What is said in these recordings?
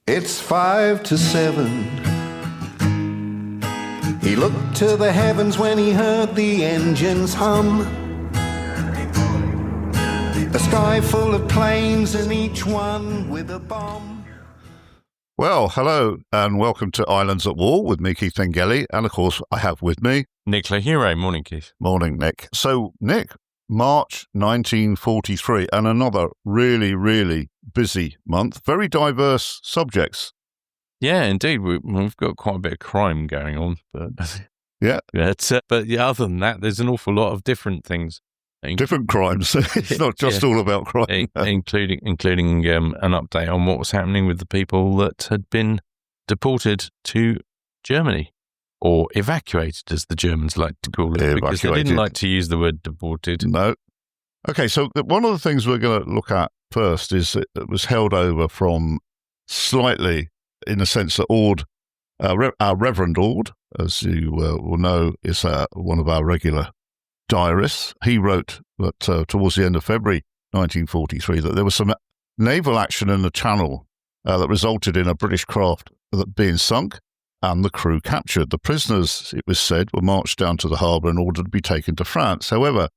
It's 5 to 7. He looked to the heavens when he heard the engines hum. A sky full of planes and each one with a bomb. Well, hello and welcome to Islands at War with me, Keith Engeli, and of course I have with me Nick Lahire. Morning, Keith. Morning, Nick. So, Nick, March 1943, and another really, really busy month. Very diverse subjects. Yeah, indeed. We've got quite a bit of crime going on. But yeah. But other than that, there's an awful lot of different things. Different crimes. It's not just all about crime. Including an update on what was happening with the people that had been deported to Germany. Or evacuated, as the Germans like to call it, because they didn't like to use the word deported. No. Okay, so one of the things we're going to look at first is it was held over from slightly, in a sense, that Ord, our Reverend Ord, as you will know, is one of our regular diarists. He wrote that towards the end of February 1943 that there was some naval action in the Channel that resulted in a British craft being sunk and the crew captured. The prisoners, it was said, were marched down to the harbour in order to be taken to France. However,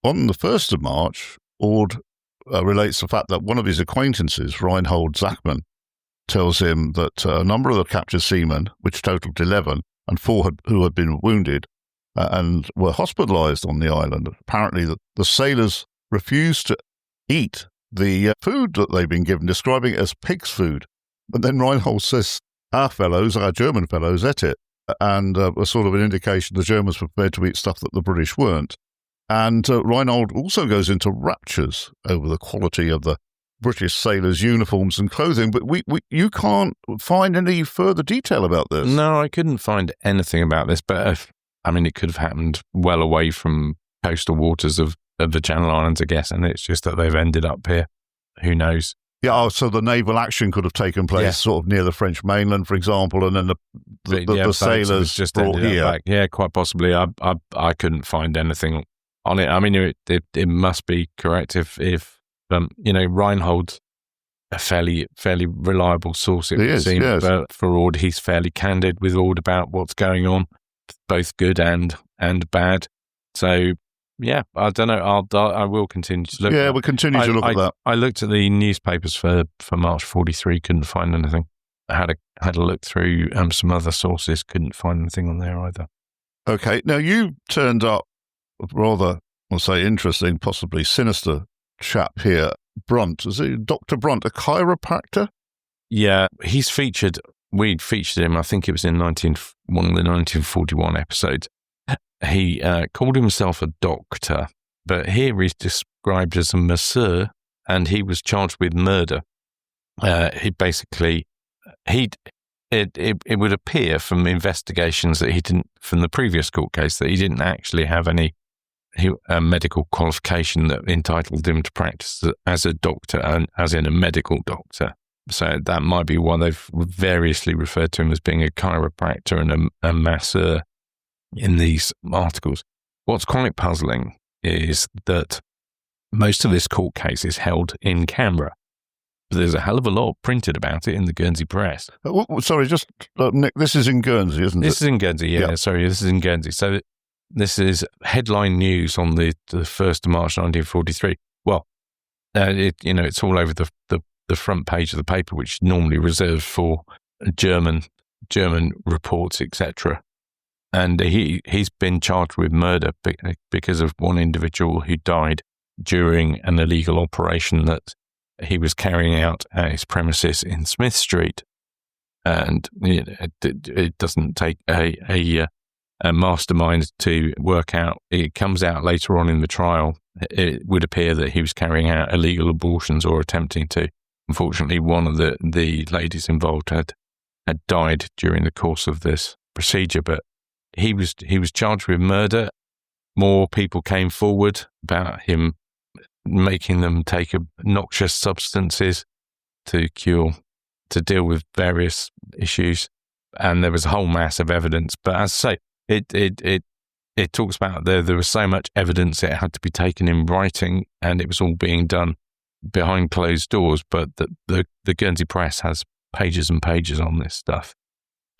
on the 1st of March, Ord relates the fact that one of his acquaintances, Reinhold Zachman, tells him that a number of the captured seamen, which totaled 11, and 4 who had been wounded and were hospitalised on the island. Apparently, the sailors refused to eat the food that they'd been given, describing it as pig's food. But then Reinhold says, our German fellows, ate it, and was sort of an indication the Germans were prepared to eat stuff that the British weren't. And Reinhold also goes into raptures over the quality of the British sailors' uniforms and clothing, but you can't find any further detail about this. No, I couldn't find anything about this, but it could have happened well away from coastal waters of the Channel Islands, I guess, and it's just that they've ended up here. Who knows? Yeah, so the naval action could have taken place sort of near the French mainland, for example, and then the sailors just brought here. Back. Yeah, quite possibly. I couldn't find anything on it. I mean, it must be correct if Reinhold's a fairly reliable source, it would seem. Yes. But for Ord, he's fairly candid with Ord about what's going on, both good and bad. So, yeah, I don't know. I will continue to look. Yeah, we'll continue to look at that. I looked at the newspapers for March 43, couldn't find anything. I had a look through some other sources, couldn't find anything on there either. Okay, now you turned up a rather, I'll say, interesting, possibly sinister chap here. Brunt, is it Dr. Brunt, a chiropractor? Yeah, he's featured. We'd featured him, I think it was in one of the 1941 episodes. He called himself a doctor, but here he's described as a masseur, and he was charged with murder. It would appear from investigations that he didn't, from the previous court case, that he didn't actually have any medical qualification that entitled him to practice as a doctor, and as in a medical doctor. So that might be why they've variously referred to him as being a chiropractor and a masseur in these articles. What's quite puzzling is that most of this court case is held in Canberra. There's a hell of a lot printed about it in the Guernsey press. Sorry, Nick, this is in Guernsey, isn't it? This is in Guernsey, yeah. Sorry, this is in Guernsey. So this is headline news on the 1st of March 1943. Well, it's all over the front page of the paper, which is normally reserved for German reports, etc. And he's been charged with murder because of one individual who died during an illegal operation that he was carrying out at his premises in Smith Street. And it doesn't take a mastermind to work out. It comes out later on in the trial. It would appear that he was carrying out illegal abortions or attempting to. Unfortunately, one of the ladies involved had died during the course of this procedure, but he was charged with murder. More people came forward about him making them take noxious substances to deal with various issues, and there was a whole mass of evidence. But as I say, it talks about there was so much evidence it had to be taken in writing, and it was all being done behind closed doors. But the Guernsey press has pages and pages on this stuff.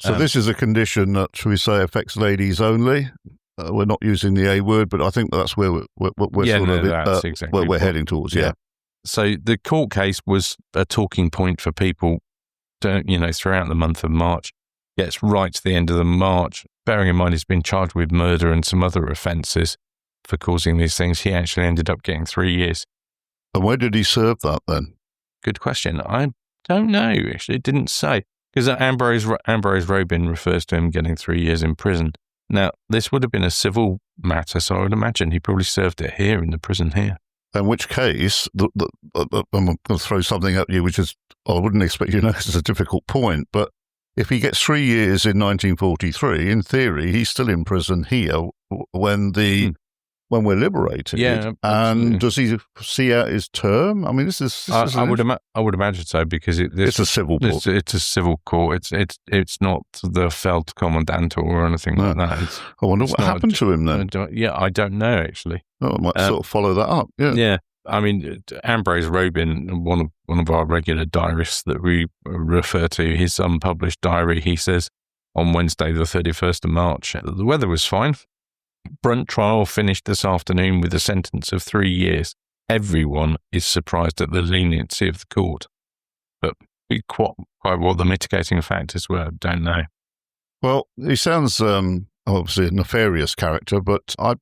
So this is a condition that, shall we say, affects ladies only. We're not using the A word, but I think that's where we're heading towards. Yeah. So the court case was a talking point for people, throughout the month of March. Gets right to the end of the March. Bearing in mind he's been charged with murder and some other offences for causing these things. He actually ended up getting 3 years. And where did he serve that then? Good question. I don't know. Actually, it didn't say. Because Ambrose Robin refers to him getting 3 years in prison. Now, this would have been a civil matter, so I would imagine he probably served it here in the prison here. In which case, I'm going to throw something at you, which is, I wouldn't expect you to know this is a difficult point, but if he gets 3 years in 1943, in theory, he's still in prison here when we're liberated. Yeah, and does he see out his term? I mean, this is I would imagine so, because it's a civil court. It's a civil court. It's not the Feldkommandant or anything like that. I wonder what happened to him then. I don't know actually. I might sort of follow that up. Yeah. Yeah. I mean, Ambrose Robin, one of our regular diarists that we refer to, his unpublished diary, he says on Wednesday, the 31st of March, the weather was fine. Brunt trial finished this afternoon with a sentence of 3 years. Everyone is surprised at the leniency of the court. But quite what the mitigating factors were, don't know. Well, he sounds obviously a nefarious character, but I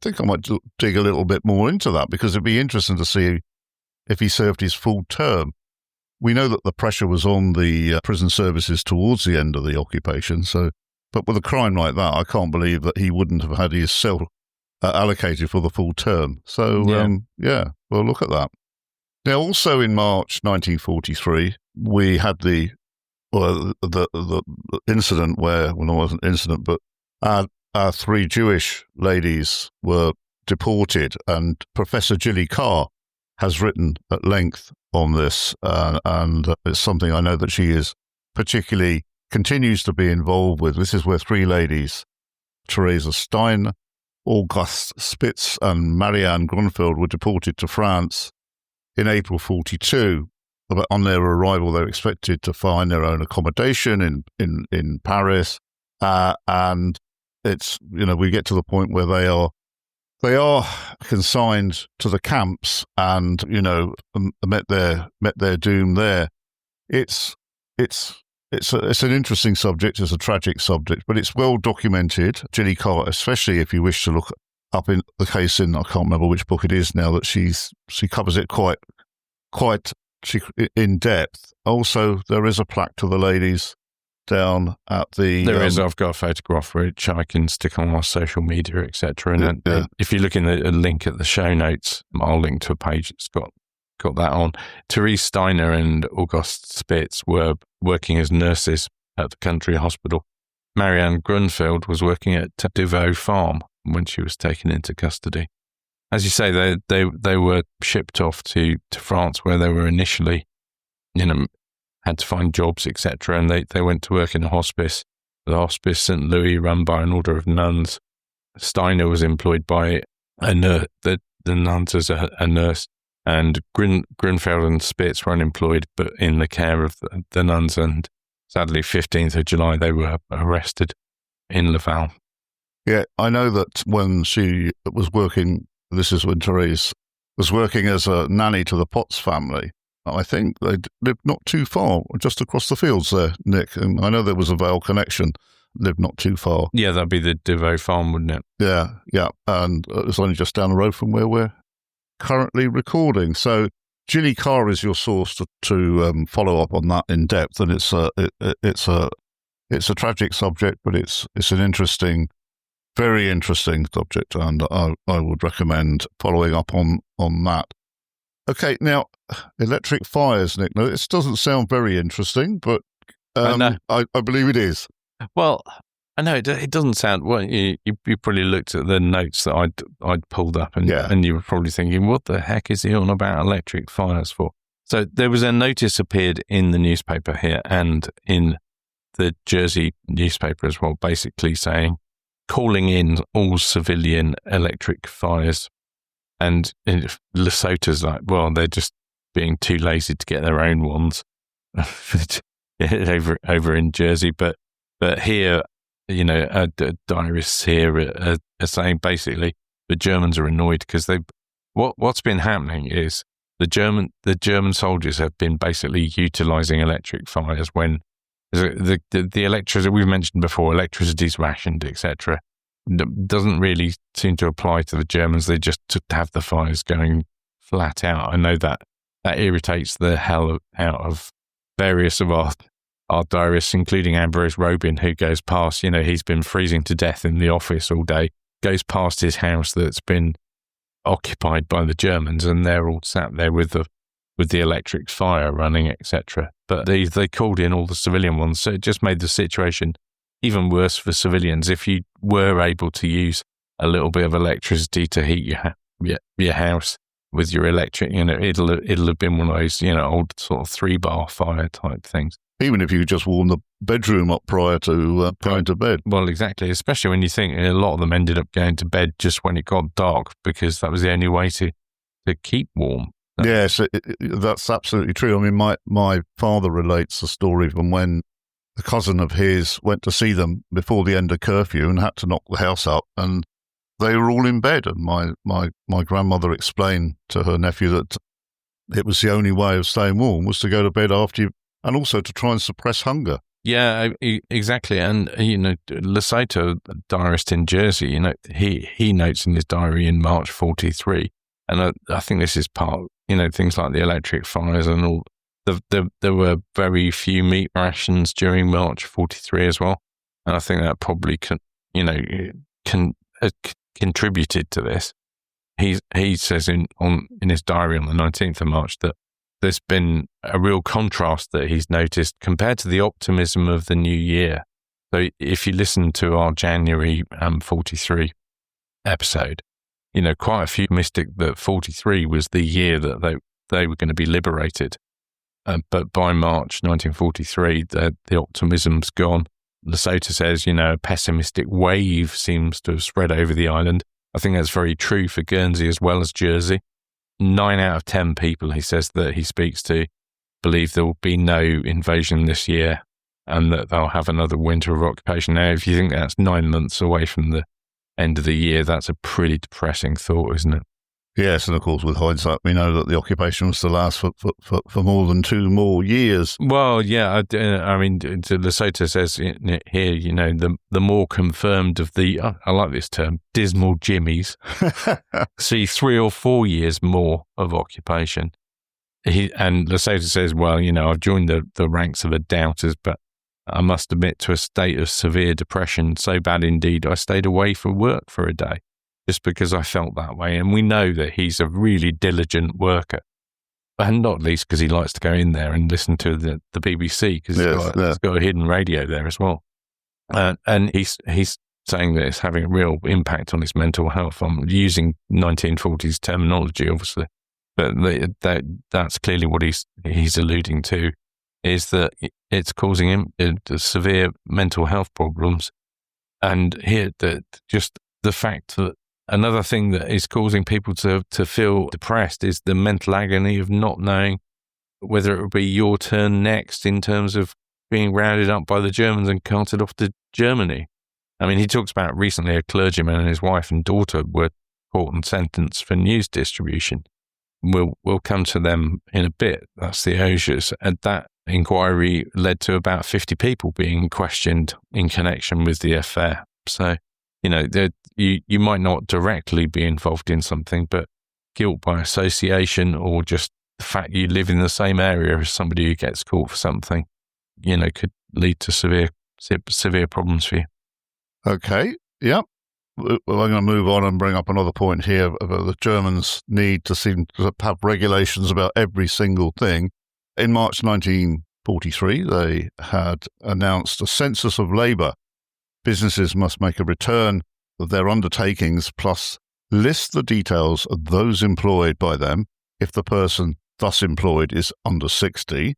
think I might dig a little bit more into that, because it'd be interesting to see if he served his full term. We know that the pressure was on the prison services towards the end of the occupation, but with a crime like that, I can't believe that he wouldn't have had his cell allocated for the full term. So, we'll look at that. Now, also in March 1943, we had the incident where, well, it wasn't an incident, but our 3 Jewish ladies were deported, and Professor Gilly Carr has written at length on this, and it's something I know that she is particularly continues to be involved with. This is where 3 ladies, Theresa Stein, Auguste Spitz, and Marianne Grunfeld, were deported to France in April 42. But on their arrival, they're expected to find their own accommodation in Paris, and it's, we get to the point where they are consigned to the camps and met their doom there. It's an interesting subject. It's a tragic subject, but it's well documented. Gilly Carr, especially if you wish to look up in the case I can't remember which book it is now, that she covers it quite in depth. Also, there is a plaque to the ladies down at the... There is. I've got a photograph which I can stick on our social media, etc. And if you look in the link at the show notes, I'll link to a page that's got that on. Therese Steiner and Auguste Spitz were working as nurses at the country hospital. Marianne Grunfeld was working at Deveau Farm when she was taken into custody. As you say, they were shipped off to France, where they were initially, had to find jobs, etc. And they went to work in a hospice, the Hospice St. Louis, run by an order of nuns. Steiner was employed by a nurse, the nuns as a nurse, and Grunfeld and Spitz were unemployed, but in the care of the nuns. And sadly, 15th of July, they were arrested in Laval. Yeah, I know that when she was working, this is when Therese was working as a nanny to the Potts family. I think they lived not too far, just across the fields there, Nick. And I know there was a Vale connection, lived not too far. Yeah, that'd be the Deveau Farm, wouldn't it? Yeah. And it's only just down the road from where we're currently recording. So Gilly Carr is your source to follow up on that in depth. And it's a tragic subject, but it's an interesting, very interesting subject. And I would recommend following up on that. Okay, now, electric fires, Nick. Now, this doesn't sound very interesting, but I believe it is. Well, I know it doesn't sound... Well, you probably looked at the notes that I'd pulled up, and you were probably thinking, what the heck is he on about electric fires for? So there was a notice appeared in the newspaper here and in the Jersey newspaper as well, basically saying, calling in all civilian electric fires. And Lesoto's like, well, they're just being too lazy to get their own ones. over in Jersey. But here, diarists here are saying basically the Germans are annoyed because what's been happening is the German soldiers have been basically utilising electric fires when the electricity we've mentioned before, electricity's rationed, etc. Doesn't really seem to apply to the Germans. They just have the fires going flat out. I know that irritates the hell out of various of our diarists, including Ambrose Robin, who goes past, he's been freezing to death in the office all day, goes past his house that's been occupied by the Germans, and they're all sat there with the electric fire running, etc. But they called in all the civilian ones, so it just made the situation even worse for civilians. If you were able to use a little bit of electricity to heat your house with your electric, it'll have been one of those, old sort of 3-bar fire type things. Even if you just warm the bedroom up prior to going to bed. Well, exactly, especially when you think a lot of them ended up going to bed just when it got dark, because that was the only way to keep warm. Yes, that's absolutely true. I mean, my father relates a story from when a cousin of his went to see them before the end of curfew and had to knock the house up, and they were all in bed. And my grandmother explained to her nephew that it was the only way of staying warm was to go to bed after you, and also to try and suppress hunger. Yeah, exactly. And, Lesotho, diarist in Jersey, he notes in his diary in March 43, and I think this is part, things like the electric fires and all. There were very few meat rations during March 43 as well. And I think that probably contributed to this. He says in his diary on the 19th of March that there's been a real contrast that he's noticed compared to the optimism of the new year. So if you listen to our January 43 episode, quite a few mystic that 43 was the year that they were going to be liberated. But by March 1943, the optimism's gone. Lesotho says, a pessimistic wave seems to have spread over the island. I think that's very true for Guernsey as well as Jersey. 9 out of 10 people, he says, that he speaks to believe there will be no invasion this year and that they'll have another winter of occupation. Now, if you think that's 9 months away from the end of the year, that's a pretty depressing thought, isn't it? Yes, and of course, with hindsight, we know that the occupation was to last for more than 2 more years. Well, yeah, I mean, Lesotho says here, the more confirmed of the, I like this term, dismal jimmies, see 3 or 4 years more of occupation. And Lesotho says, well, I've joined the ranks of the doubters, but I must admit to a state of severe depression, so bad indeed, I stayed away from work for a day, just because I felt that way. And we know that he's a really diligent worker, and not least because he likes to go in there and listen to the BBC, because he's got a hidden radio there as well. And he's saying that it's having a real impact on his mental health. I'm using 1940s terminology, obviously, but that's clearly what he's alluding to, is that it's causing him severe mental health problems. And here, just the fact that another thing that is causing people to feel depressed is the mental agony of not knowing whether it will be your turn next in terms of being rounded up by the Germans and carted off to Germany. I mean, he talks about recently a clergyman and his wife and daughter were caught and sentenced for news distribution. We'll come to them in a bit. That's the Ogiers. And that inquiry led to about 50 people being questioned in connection with the affair. So, you might not directly be involved in something, but guilt by association, or just the fact you live in the same area as somebody who gets caught for something, could lead to severe problems for you. Okay, yeah. Well, I'm going to move on and bring up another point here about the Germans' need to seem to have regulations about every single thing. In March 1943, they had announced a census of labour. Businesses must make a return of their undertakings, plus list the details of those employed by them if the person thus employed is under 60.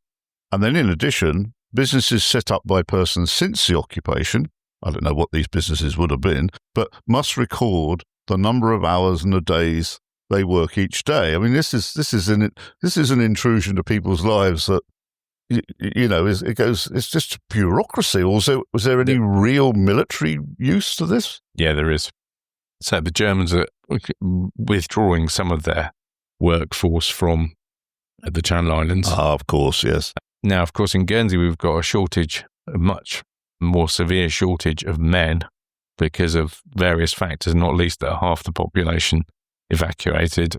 And then in addition, businesses set up by persons since the occupation, I don't know what these businesses would have been, but must record the number of hours and the days they work each day. I mean, this is an intrusion to people's lives that it's just bureaucracy. Also, was there any real military use to this? Yeah, there is. So the Germans are withdrawing some of their workforce from the Channel Islands. Ah, of course, yes. Now, of course, in Guernsey, we've got a much more severe shortage of men because of various factors, not least that half the population evacuated,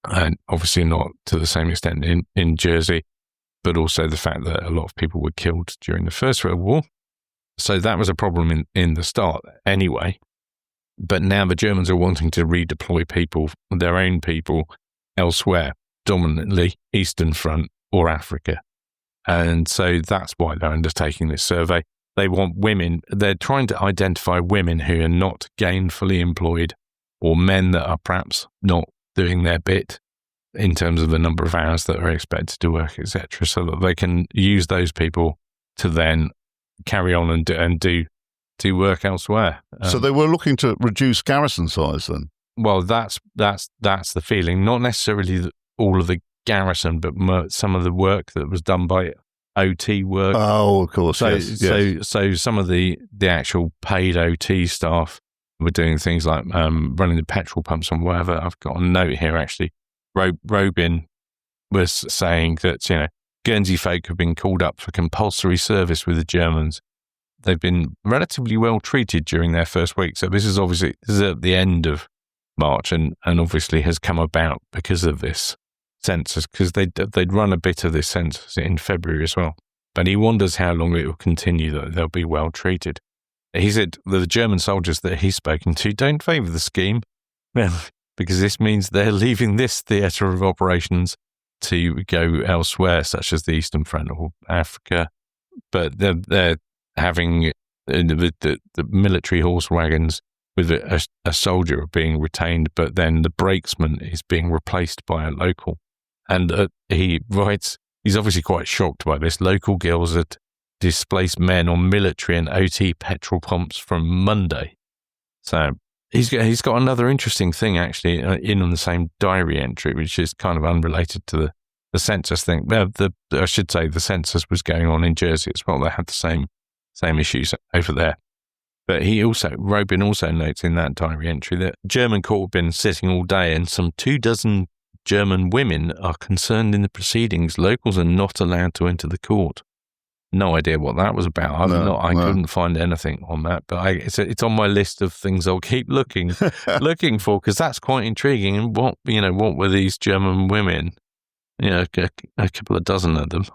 and obviously not to the same extent in Jersey, but also the fact that a lot of people were killed during the First World War. So that was a problem in the start anyway. But now the Germans are wanting to redeploy people, their own people, elsewhere, dominantly Eastern Front or Africa. And so that's why they're undertaking this survey. They want women, they're trying to identify women who are not gainfully employed or men that are perhaps not doing their bit in terms of the number of hours that are expected to work, etc., so that they can use those people to then carry on and do work elsewhere. So they were looking to reduce garrison size then? Well, that's the feeling. Not necessarily all of the garrison, but some of the work that was done by OT work. Oh, of course, So some of the actual paid OT staff were doing things like running the petrol pumps and whatever. I've got a note here, actually. Robin was saying that, Guernsey folk have been called up for compulsory service with the Germans. They've been relatively well treated during their first week. So this is at the end of March and obviously has come about because of this census, because they'd run a bit of this census in February as well. But he wonders how long it will continue that they'll be well treated. He said the German soldiers that he's spoken to don't favour the scheme, because this means they're leaving this theatre of operations to go elsewhere, such as the Eastern Front or Africa. But they're having the military horse wagons with a soldier being retained, but then the brakesman is being replaced by a local. And he writes, he's obviously quite shocked by this. Local girls had displaced men on military and OT petrol pumps from Monday. So he's got another interesting thing actually in on the same diary entry, which is kind of unrelated to the census thing. I should say the census was going on in Jersey as well. They had the same issues over there. But Robin also notes in that diary entry that German court have been sitting all day and some 24 German women are concerned in the proceedings. Locals are not allowed to enter the court. No idea what that was about. I couldn't find anything on that, but it's on my list of things I'll keep looking for, because that's quite intriguing. And what were these German women? A couple of dozen of them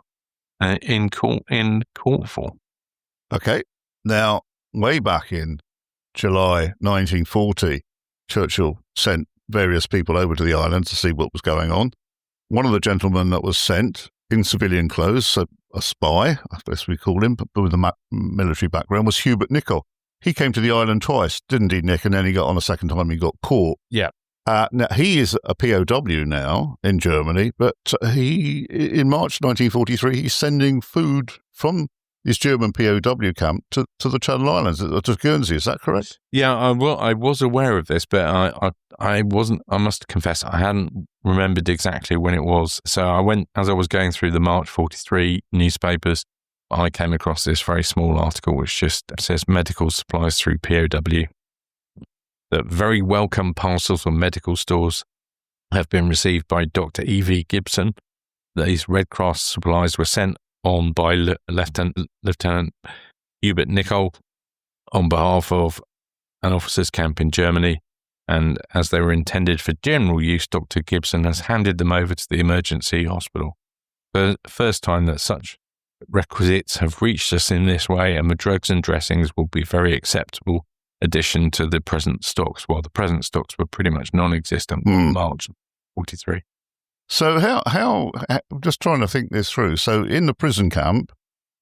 in court for. Okay, now way back in July 1940, Churchill sent various people over to the island to see what was going on. One of the gentlemen that was sent in civilian clothes, so a spy, I guess we call him, but with a military background, was Hubert Nicol. He came to the island twice, didn't he, Nick? And then he got on a second time, he got caught. Yeah. Now, he is a POW now in Germany, but in March 1943, he's sending food from his German POW camp to the Channel Islands, to Guernsey. Is that correct? Yeah, I was aware of this, but I wasn't. I must confess, I hadn't remembered exactly when it was. So as I was going through the March 43 newspapers, I came across this very small article which just says medical supplies through POW. That very welcome parcels from medical stores have been received by Dr. E.V. Gibson. These Red Cross supplies were sent on by Lieutenant Hubert Nicol on behalf of an officers' camp in Germany, and as they were intended for general use, Dr. Gibson has handed them over to the emergency hospital. The first time that such requisites have reached us in this way, and the drugs and dressings will be very acceptable addition to the present stocks, while the present stocks were pretty much non-existent in March 43. So how I'm just trying to think this through. So in the prison camp,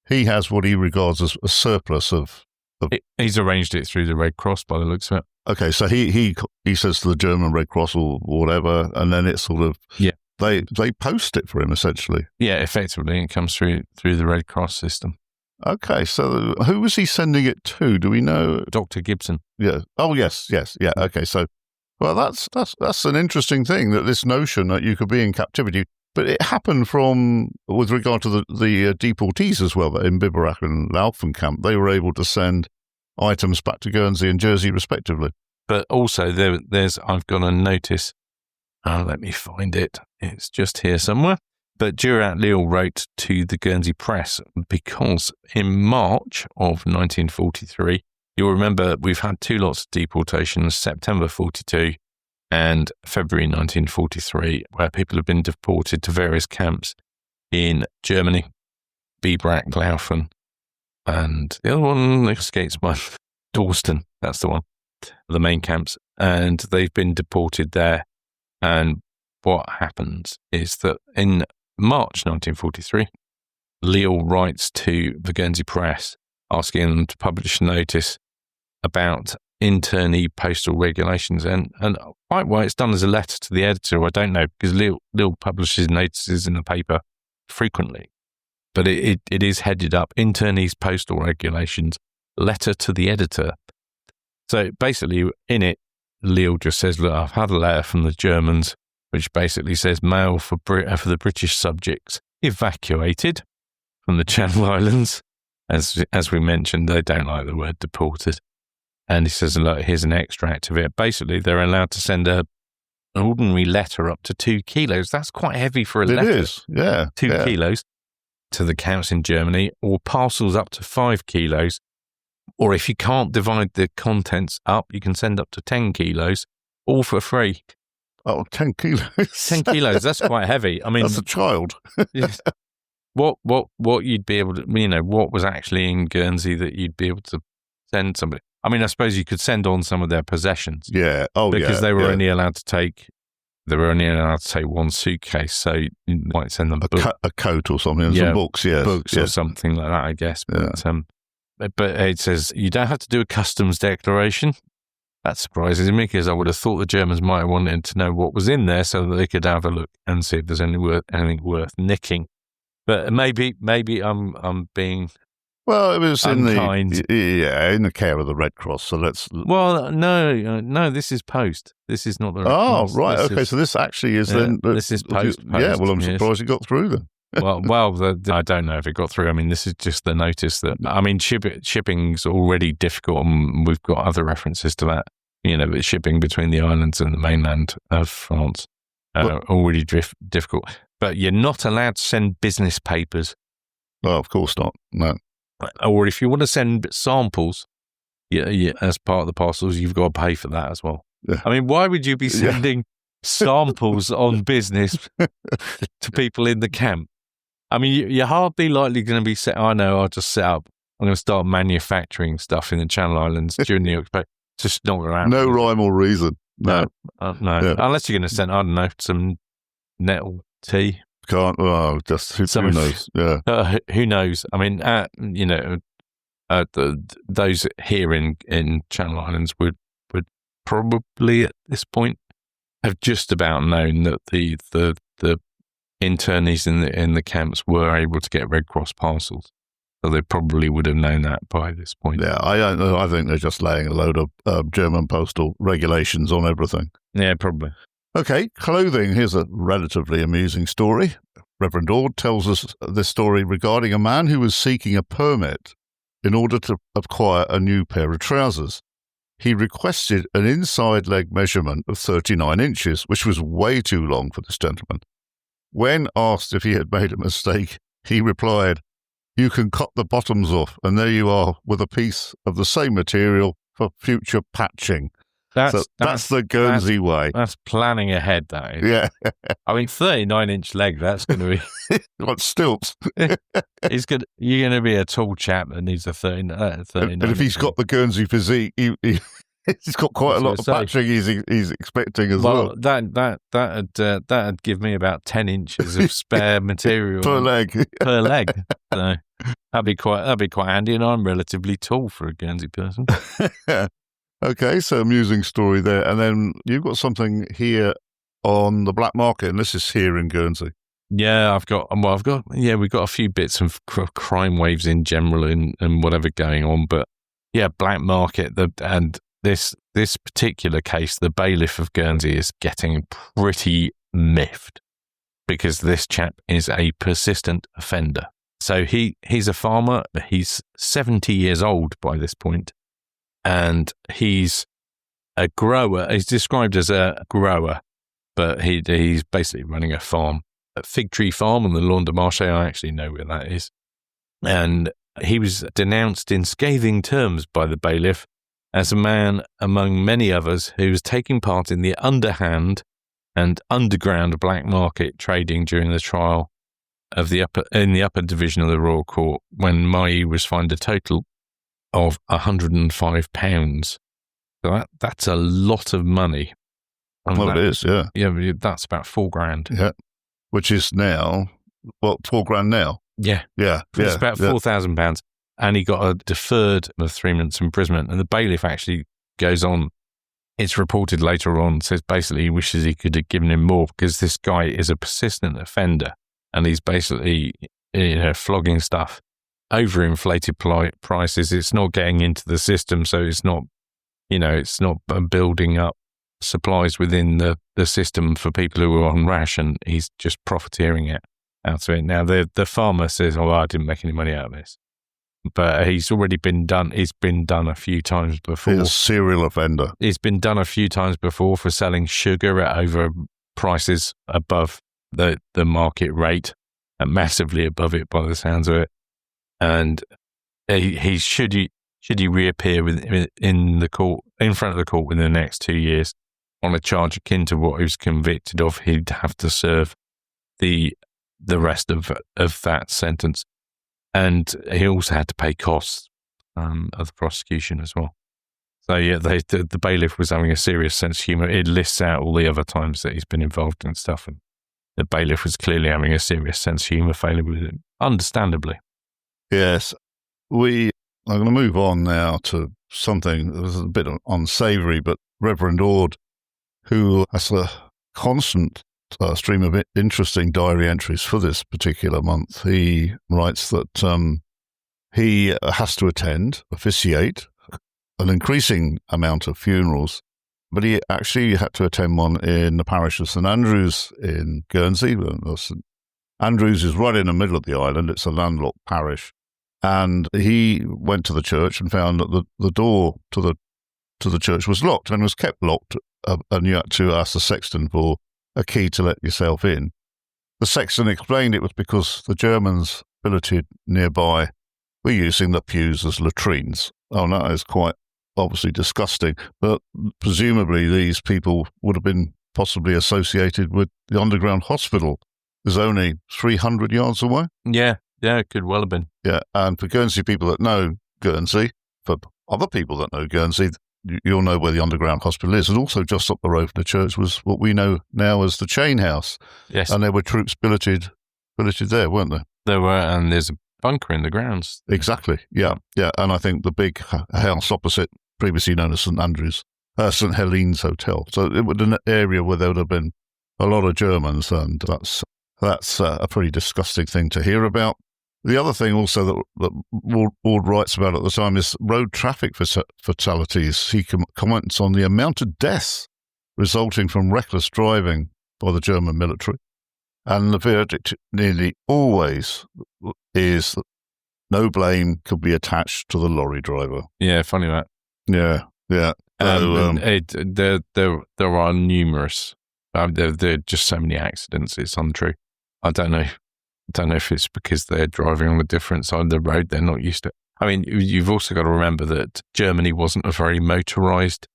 he has what he regards as a surplus of... He's arranged it through the Red Cross by the looks of it. Okay, so he says to the German Red Cross or whatever, and then it's sort of... Yeah. They post it for him, essentially. Yeah, effectively, it comes through the Red Cross system. Okay, so who was he sending it to? Do we know? Dr. Gibson. Yeah. Oh, yes. Yeah. Okay, so... Well, that's an interesting thing, that this notion that you could be in captivity. But it happened with regard to the deportees as well, in Biberach and Laufenkamp. They were able to send items back to Guernsey and Jersey respectively. But also I've got a notice. Let me find it. It's just here somewhere. But Durat Lille wrote to the Guernsey Press because in March of 1943, you'll remember we've had 2 lots of deportations, September 42 and February 1943, where people have been deported to various camps in Germany, Biberach, Laufen, and the other one escapes my Dorsten. That's the one, the main camps. And they've been deported there. And what happens is that in March 1943, Lille writes to the Guernsey Press asking them to publish a notice about internee postal regulations. And quite why it's done as a letter to the editor, I don't know, because Lille publishes notices in the paper frequently. But it is headed up, internees postal regulations, letter to the editor. So basically in it, Lille just says, look, I've had a letter from the Germans, which basically says mail for the British subjects evacuated from the Channel Islands. As we mentioned, they don't like the word deported. And he says, look, here's an extract of it. Basically, they're allowed to send an ordinary letter up to 2 kilos. That's quite heavy for a letter. It is, yeah. 2 kilos to the camps in Germany, or parcels up to 5 kilos. Or if you can't divide the contents up, you can send up to 10 kilos, all for free. Oh, 10 kilos. 10 kilos, that's quite heavy. I mean, that's a child. Yes. What you'd be able to, what was actually in Guernsey that you'd be able to send somebody? I mean, I suppose you could send on some of their possessions. Yeah. Oh, because they were only allowed to take, 1 suitcase. So you might send them a coat or something, and some books, yes. Books or something like that, I guess. But it says you don't have to do a customs declaration. That surprises me, because I would have thought the Germans might have wanted to know what was in there so that they could have a look and see if there's anything worth nicking. But maybe I'm being it was unkind. in the care of the Red Cross. So let's. Well, no, this is post. This is not the Red Cross. Oh, right, okay. So this actually is then. This is post. Yeah, well, I'm surprised it got through then. I don't know if it got through. I mean, this is just the notice that, shipping's already difficult, and we've got other references to that. But shipping between the islands and the mainland of France already difficult. But you're not allowed to send business papers. Well, of course not. No. Or if you want to send samples, as part of the parcels, you've got to pay for that as well. Yeah. I mean, why would you be sending samples on business to people in the camp? I mean, you're hardly likely going to be I'll just set up. I'm going to start manufacturing stuff in the Channel Islands during the occupation. It's just not going to happen. No rhyme or reason. No. No. Yeah. Unless you're going to send, I don't know, some nettle tea. Can't. Well, just who knows? Yeah. Who knows? I mean, those here in Channel Islands would probably at this point have just about known that the internees in the camps were able to get Red Cross parcels. So they probably would have known that by this point. Yeah, I don't know. I think they're just laying a load of German postal regulations on everything. Yeah, probably. Okay, clothing. Here's a relatively amusing story. Reverend Ord tells us this story regarding a man who was seeking a permit in order to acquire a new pair of trousers. He requested an inside leg measurement of 39 inches, which was way too long for this gentleman. When asked if he had made a mistake, he replied, "You can cut the bottoms off, and there you are with a piece of the same material for future patching." That's the Guernsey way. That's planning ahead, that is. Yeah. I mean, 39-inch leg, that's going to be... Like stilts. You're going to be a tall chap that needs a 39. And if he's got the Guernsey physique, he's got quite a lot of patching he's expecting as well. That'd give me about 10 inches of spare material per leg. Per leg. So that'd be quite handy, and I'm relatively tall for a Guernsey person. Okay, so amusing story there. And then you've got something here on the black market, and this is here in Guernsey. Yeah, we've got a few bits of crime waves in general and whatever going on, but yeah, black market. And this particular case, the bailiff of Guernsey is getting pretty miffed because this chap is a persistent offender. So he's a farmer. He's 70 years old by this point, and he's a grower. He's described as a grower, but he's basically running a farm, a fig tree farm on the Lawn de Marché. I actually know where that is. And he was denounced in scathing terms by the bailiff as a man, among many others, who was taking part in the underhand and underground black market trading during the trial of the upper division of the Royal Court, when Mai was fined a total of £105. So that's a lot of money. And Well, it is, yeah. Yeah, that's about $4,000. Yeah. Which is now, $4,000 now? Yeah. Yeah. It's about £4,000. And he got a deferred of 3 months imprisonment. And the bailiff actually goes on. It's reported later on, says basically he wishes he could have given him more, because this guy is a persistent offender and he's basically, flogging stuff, overinflated prices. It's not getting into the system, so it's not, it's not building up supplies within the system for people who are on ration. He's just profiteering it out of it. Now, the farmer says, I didn't make any money out of this. But he's already been done. He's been done a few times before. He's a serial offender. He's been done a few times before for selling sugar at over prices above the market rate, and massively above it by the sounds of it. And he should he reappear in the court, in front of the court within the next 2 years on a charge akin to what he was convicted of, he'd have to serve the rest of that sentence. And he also had to pay costs of the prosecution as well. So, yeah, the bailiff was having a serious sense of humour. It lists out all the other times that he's been involved in stuff. And the bailiff was clearly having a serious sense of humour failing with it, understandably. Yes. I'm going to move on now to something that was a bit unsavoury, but Reverend Ord, who has a constant stream of interesting diary entries for this particular month. He writes that he has to officiate an increasing amount of funerals, but he actually had to attend one in the parish of St Andrews in Guernsey. St Andrews is right in the middle of the island. It's a landlocked parish. And he went to the church and found that the door to the church was locked and was kept locked, and you had to ask the sexton for a key to let yourself in. The sexton explained it was because the Germans billeted nearby were using the pews as latrines. Oh, that is quite obviously disgusting, but presumably these people would have been possibly associated with the underground hospital. It's only 300 yards away. Yeah, it could well have been. Yeah, and for Guernsey people that know Guernsey, for other people that know Guernsey, you'll know where the underground hospital is. And also just up the road from the church was what we know now as the chain house. Yes. And there were troops billeted there, weren't there? There were, and there's a bunker in the grounds. Exactly, yeah. And I think the big house opposite, previously known as St Andrews, St Helene's Hotel. So it was an area where there would have been a lot of Germans, and that's a pretty disgusting thing to hear about. The other thing also that Ward writes about at the time is road traffic fatalities. He comments on the amount of deaths resulting from reckless driving by the German military. And the verdict nearly always is that no blame could be attached to the lorry driver. Yeah, funny that. Yeah. There are numerous. There are just so many accidents. It's untrue. I don't know if it's because they're driving on a different side of the road. They're not used to it. I mean, you've also got to remember that Germany wasn't a very motorised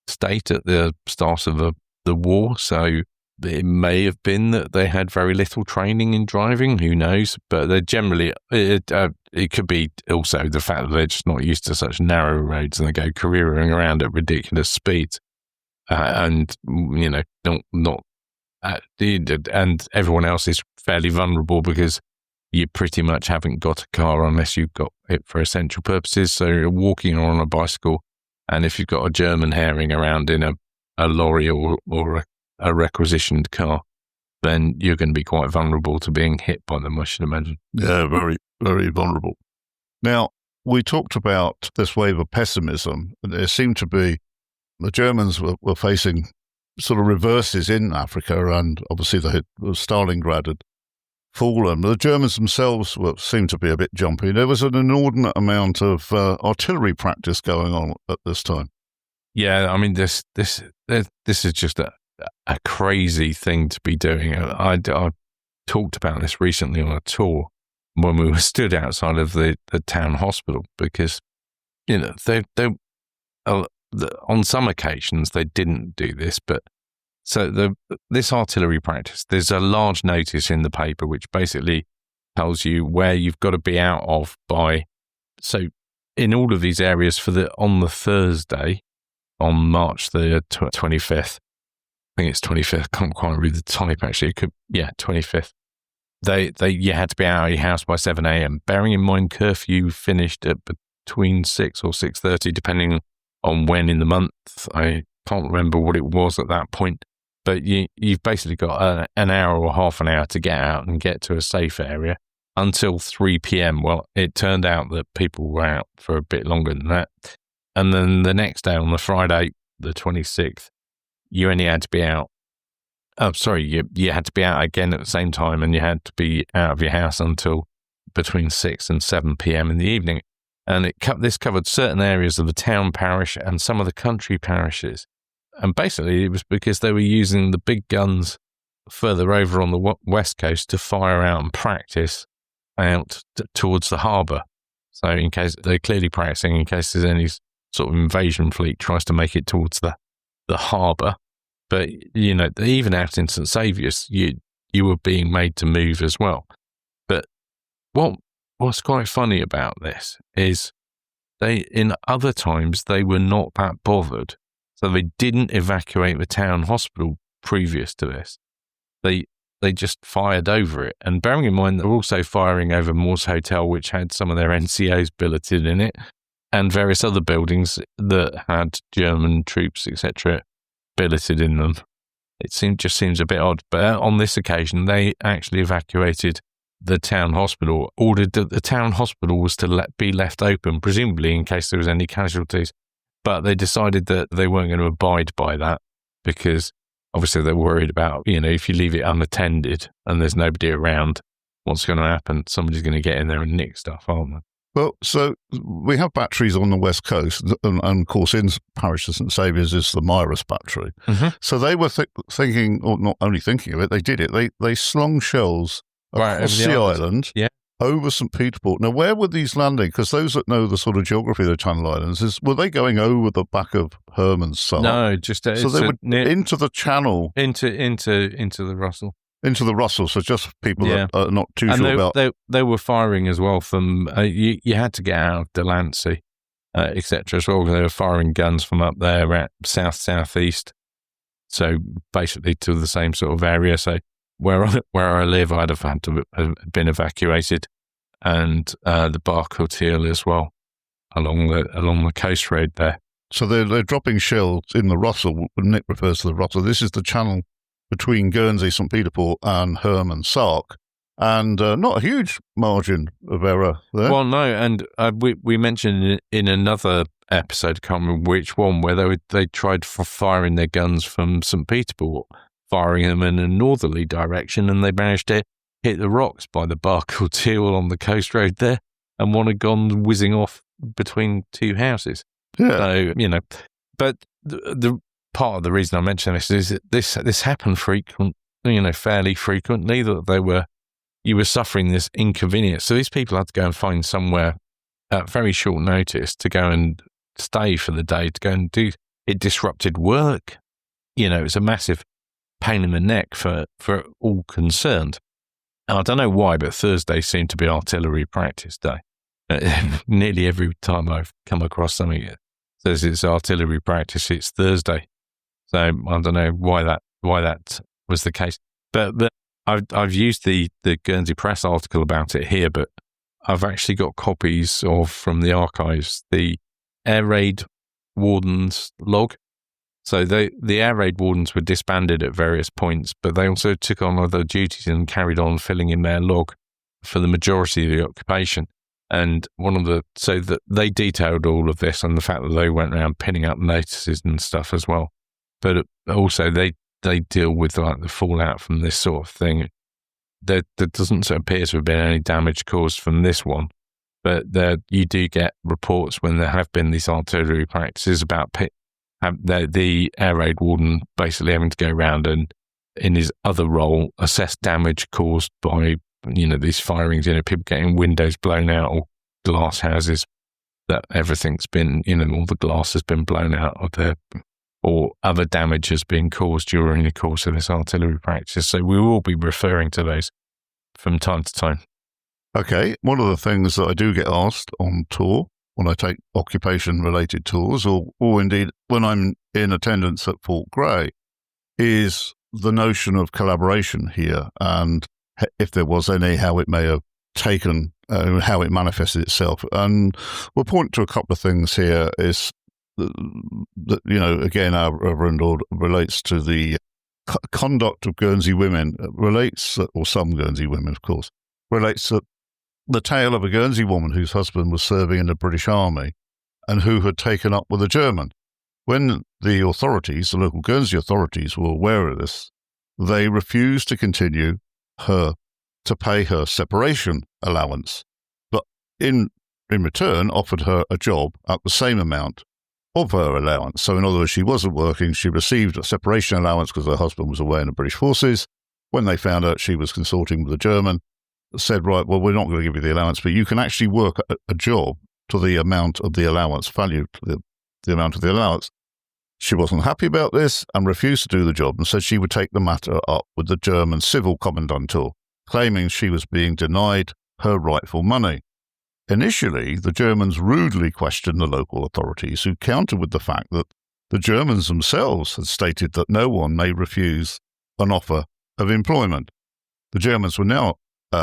state at the start of the war. So it may have been that they had very little training in driving. Who knows? But they're generally, it could be also the fact that they're just not used to such narrow roads and they go careering around at ridiculous speeds. And everyone else is fairly vulnerable because you pretty much haven't got a car unless you've got it for essential purposes. So you're walking or on a bicycle, and if you've got a German herring around in a lorry or a requisitioned car, then you're going to be quite vulnerable to being hit by them, I should imagine. Yeah, very, very vulnerable. Now, we talked about this wave of pessimism, and there seemed to be the Germans were facing sort of reverses in Africa, and obviously Stalingrad had fallen. The Germans themselves seemed to be a bit jumpy. There was an inordinate amount of artillery practice going on at this time. Yeah, I mean, this is just a crazy thing to be doing. I talked about this recently on a tour when we were stood outside of the town hospital, because, they on some occasions they didn't do this, but so this artillery practice, there's a large notice in the paper which basically tells you where you've got to be out of by. So in all of these areas on the Thursday, on March the 25th, I think it's 25th, I can't quite read the type actually, 25th. You had to be out of your house by 7 a.m. Bearing in mind curfew finished at between 6 or 6:30, depending on when in the month. I can't remember what it was at that point. But you've basically got an hour or half an hour to get out and get to a safe area until 3 p.m. Well, it turned out that people were out for a bit longer than that. And then the next day, on the Friday, the 26th, you only had to be out. Oh, sorry, you had to be out again at the same time, and you had to be out of your house until between 6 and 7 p.m. in the evening. And this covered certain areas of the town parish and some of the country parishes. And basically, it was because they were using the big guns further over on the west coast to fire out and practice out towards the harbour. So in case they're clearly practicing, in case there's any sort of invasion fleet tries to make it towards the harbour. But, even out in St. Saviour's, you were being made to move as well. But what's quite funny about this is in other times, they were not that bothered. So they didn't evacuate the town hospital previous to this. They just fired over it. And bearing in mind, they're also firing over Moores Hotel, which had some of their NCOs billeted in it, and various other buildings that had German troops, etc., billeted in them. It just seems a bit odd. But on this occasion, they actually evacuated the town hospital, ordered that the town hospital was to be left open, presumably in case there was any casualties. But they decided that they weren't going to abide by that, because obviously they're worried about, if you leave it unattended and there's nobody around, what's going to happen? Somebody's going to get in there and nick stuff, aren't they? Well, so we have batteries on the west coast, and of course in Parish of St. Saviour's is the Mirus battery. Mm-hmm. So they were thinking, or not only thinking of it, they did it. They slung shells across the island. Yeah. Over St. Peter Port. Now, where were these landing? Because those that know the sort of geography of the Channel Islands, were they going over the back of Herman's Sark? No, just so they were into the Channel, into the Russell, into the Russell. So just people that are not too sure about. They were firing as well from. You had to get out of Delancey, etc. as well. They were firing guns from up there at southeast. So basically to the same sort of area. So. Where I live, I'd have had to have been evacuated, and the Barcoteal as well, along the coast road there. So they're dropping shells in the Russell. Nick refers to the Russell. This is the channel between Guernsey, St. Peter Port, and Herman Sark, and not a huge margin of error there. Well, no, and we mentioned in another episode, I can't remember which one, where they tried firing their guns from St. Peter Port, firing them in a northerly direction, and they managed to hit the rocks by the Barcoteal on the coast road there, and one had gone whizzing off between two houses. Yeah. So, but the part of the reason I mention this is that this happened fairly frequently, that you were suffering this inconvenience. So these people had to go and find somewhere at very short notice to go and stay for the day, to go and do it. Disrupted work. It was a massive pain in the neck for all concerned. And I don't know why, but Thursday seemed to be artillery practice day. Nearly every time I've come across something that says it's artillery practice, it's Thursday. So I don't know why that was the case. But I've used the Guernsey Press article about it here, but I've actually got copies from the archives, the Air Raid Warden's log. So the air raid wardens were disbanded at various points, but they also took on other duties and carried on filling in their log for the majority of the occupation. And they detailed all of this and the fact that they went around pinning up notices and stuff as well. but also they deal with like the fallout from this sort of thing. There doesn't appear to have been any damage caused from this one, but you do get reports when there have been these artillery practices about the air raid warden basically having to go around and, in his other role, assess damage caused by these firings. People getting windows blown out or glass houses that everything's been all the glass has been blown out of there, or other damage has been caused during the course of this artillery practice. So we will be referring to those from time to time. Okay, one of the things that I do get asked on tour when I take occupation-related tours, or indeed when I'm in attendance at Fort Grey, is the notion of collaboration here, and if there was any, how it may have taken, how it manifested itself. And we'll point to a couple of things here. Is that again, our Reverend Lord relates to the conduct of Guernsey women, or some Guernsey women, of course, relates to the tale of a Guernsey woman whose husband was serving in the British Army and who had taken up with a German. When the local Guernsey authorities were aware of this, they refused to continue to pay her separation allowance, but in return offered her a job at the same amount of her allowance. So in other words, she wasn't working, she received a separation allowance because her husband was away in the British forces. When they found out she was consorting with a German, said, right, well, we're not going to give you the allowance, but you can actually work a job to the amount of the allowance, value to the amount of the allowance. She wasn't happy about this and refused to do the job, and said she would take the matter up with the German civil commandantur, claiming she was being denied her rightful money. Initially, the Germans rudely questioned the local authorities, who countered with the fact that the Germans themselves had stated that no one may refuse an offer of employment. The Germans were now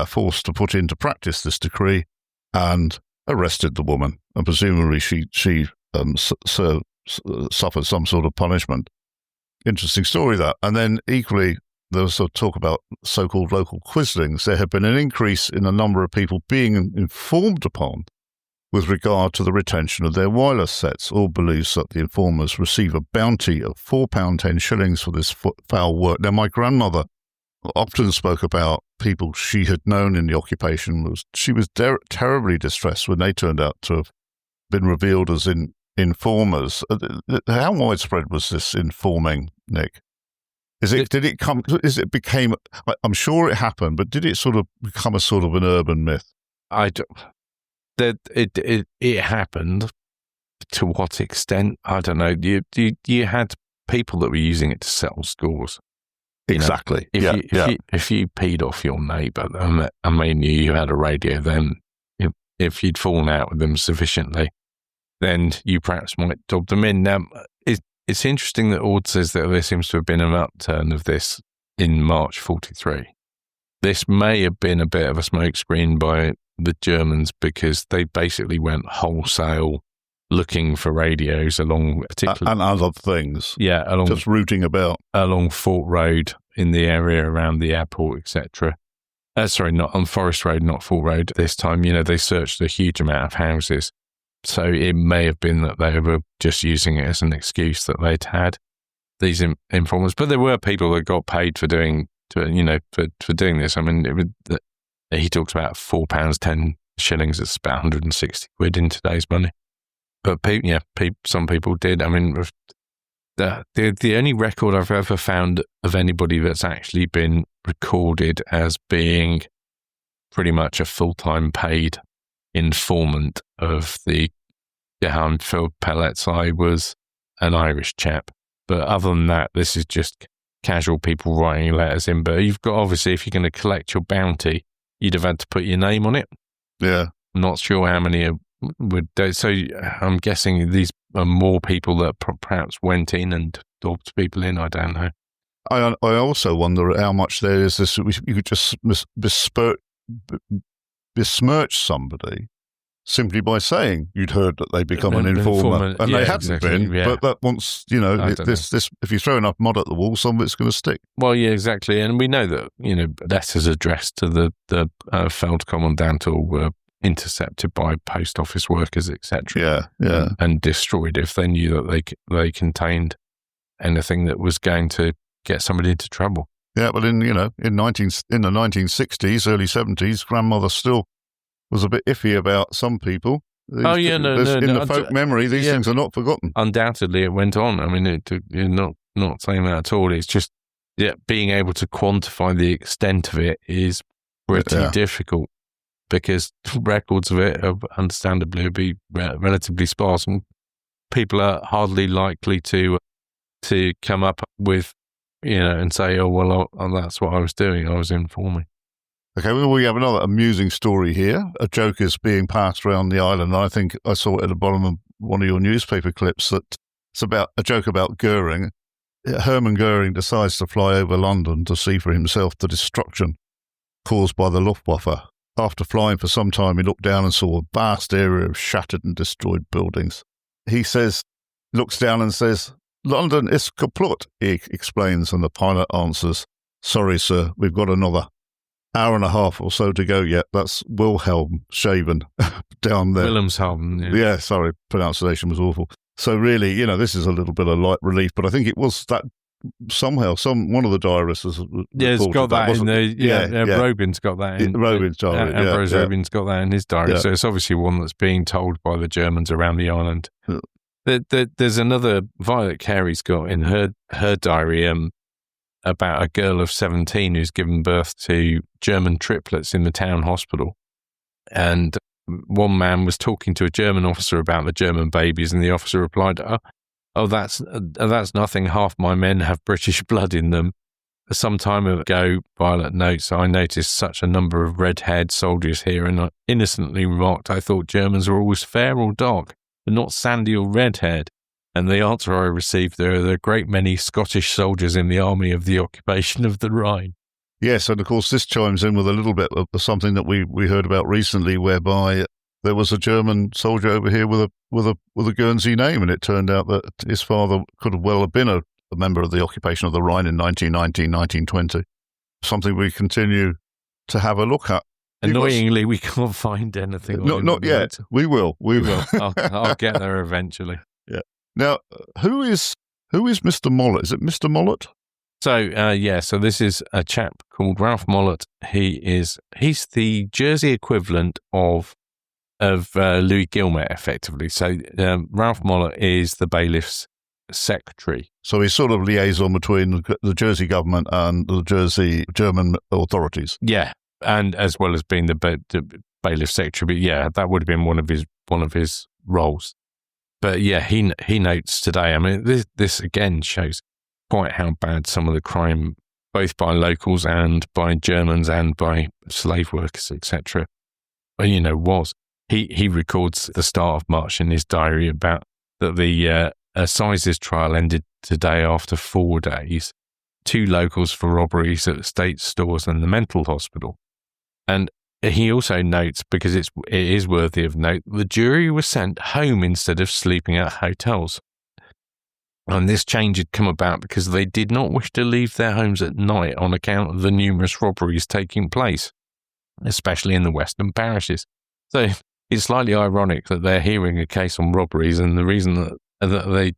forced to put into practice this decree and arrested the woman, and presumably she suffered some sort of punishment. Interesting story, that. And then equally, there was talk about so-called local quislings. There had been an increase in the number of people being informed upon with regard to the retention of their wireless sets. All believes that the informers receive a bounty of £4.10 for this foul work. Now, my grandmother often spoke about people she had known in the occupation. She was terribly distressed when they turned out to have been revealed as informers. How widespread was this informing, Nick? I'm sure it happened, but did it sort of become a sort of an urban myth? It happened. To what extent? I don't know. You had people that were using it to settle scores. Exactly. If you peed off your neighbour, you had a radio, then if you'd fallen out with them sufficiently, then you perhaps might dob them in. Now, it's interesting that Ord says that there seems to have been an upturn of this in March 43. This may have been a bit of a smokescreen by the Germans, because they basically went wholesale looking for radios along particularly and other things. Yeah, just rooting about along Fort Road, in the area around the airport, etc. Sorry, not on Forest Road, not Fort Road. This time, they searched a huge amount of houses. So it may have been that they were just using it as an excuse that they'd had these informers. But there were people that got paid for doing this. I mean, he talks about £4.10. It's about 160 quid in today's money. But some people did. I mean, the only record I've ever found of anybody that's actually been recorded as being pretty much a full-time paid informant of the Geheimfeld pellets was an Irish chap. But other than that, this is just casual people writing letters in. But you've got, obviously, if you're going to collect your bounty, you'd have had to put your name on it. Yeah. I'm not sure how many would do. So I'm guessing these are more people that perhaps went in and dobbed people in. I don't know. I also wonder how much there is this. You could just besmirch somebody simply by saying you'd heard that they become an informer, and they hadn't been. Yeah. But that once, this if you throw enough mud at the wall, some of it's going to stick. Well, yeah, exactly. And we know that, letters addressed to the Feldkommandant were intercepted by post office workers, etc. Yeah. And destroyed if they knew that they contained anything that was going to get somebody into trouble. Yeah, but in the 1960s, early 70s, grandmother still was a bit iffy about some people. In the folk memory, these things are not forgotten. Undoubtedly, it went on. I mean, you're not saying that at all. It's just being able to quantify the extent of it is pretty difficult, because records of it, understandably, would be relatively sparse, and people are hardly likely to come up with, and say, oh, well, that's what I was doing. I was informing. Okay, well, we have another amusing story here. A joke is being passed around the island. I think I saw it at the bottom of one of your newspaper clips, that it's about a joke about Goering. Hermann Goering decides to fly over London to see for himself the destruction caused by the Luftwaffe. After flying for some time, he looked down and saw a vast area of shattered and destroyed buildings. He looks down and says, "London is kaputt," he explains, and the pilot answers, "Sorry, sir, we've got another hour and a half or so to go yet. That's Wilhelmshaven down there." Wilhelmshaven, yeah. Sorry, pronunciation was awful. So really, this is a little bit of light relief, but I think it was that somehow one of the diarists has it's got that in the Robin's got that in Robin's diary. Ambrose Robin's got that in his diary. Yeah. So it's obviously one that's being told by the Germans around the island. Yeah. There's another Violet Carey's got in her diary about a girl of 17 who's given birth to German triplets in the town hospital. And one man was talking to a German officer about the German babies, and the officer replied, "Oh, that's nothing. Half my men have British blood in them." Some time ago, Violet notes, "I noticed such a number of red-haired soldiers here, and I innocently remarked I thought Germans were always fair or dark, but not sandy or red-haired. And the answer I received, there are a great many Scottish soldiers in the army of the occupation of the Rhine." Yes, and of course this chimes in with a little bit of something that we heard about recently, whereby there was a German soldier over here with a Guernsey name, and it turned out that his father could well have been a member of the occupation of the Rhine in 1919, 1920. Something we continue to have a look at. Annoyingly, we can't find anything. Not yet. We will. I'll get there eventually. Yeah. Now, who is Mr. Mollett? Is it Mr. Mollett? So, so this is a chap called Ralph Mollett. He's the Jersey equivalent of Louis Guillemette, effectively. So, Ralph Mollett is the bailiff's secretary. So he's sort of liaison between the Jersey government and the Jersey German authorities. Yeah, and as well as being the bailiff secretary. But yeah, that would have been one of his roles. But yeah, he notes today. I mean, this again shows quite how bad some of the crime, both by locals and by Germans and by slave workers, etc., was. He records the start of March in his diary about that the Assizes trial ended today after 4 days, 2 locals for robberies at state stores and the mental hospital. And he also notes, because it is worthy of note, the jury was sent home instead of sleeping at hotels. And this change had come about because they did not wish to leave their homes at night on account of the numerous robberies taking place, especially in the western parishes. So it's slightly ironic that they're hearing a case on robberies, and the reason that they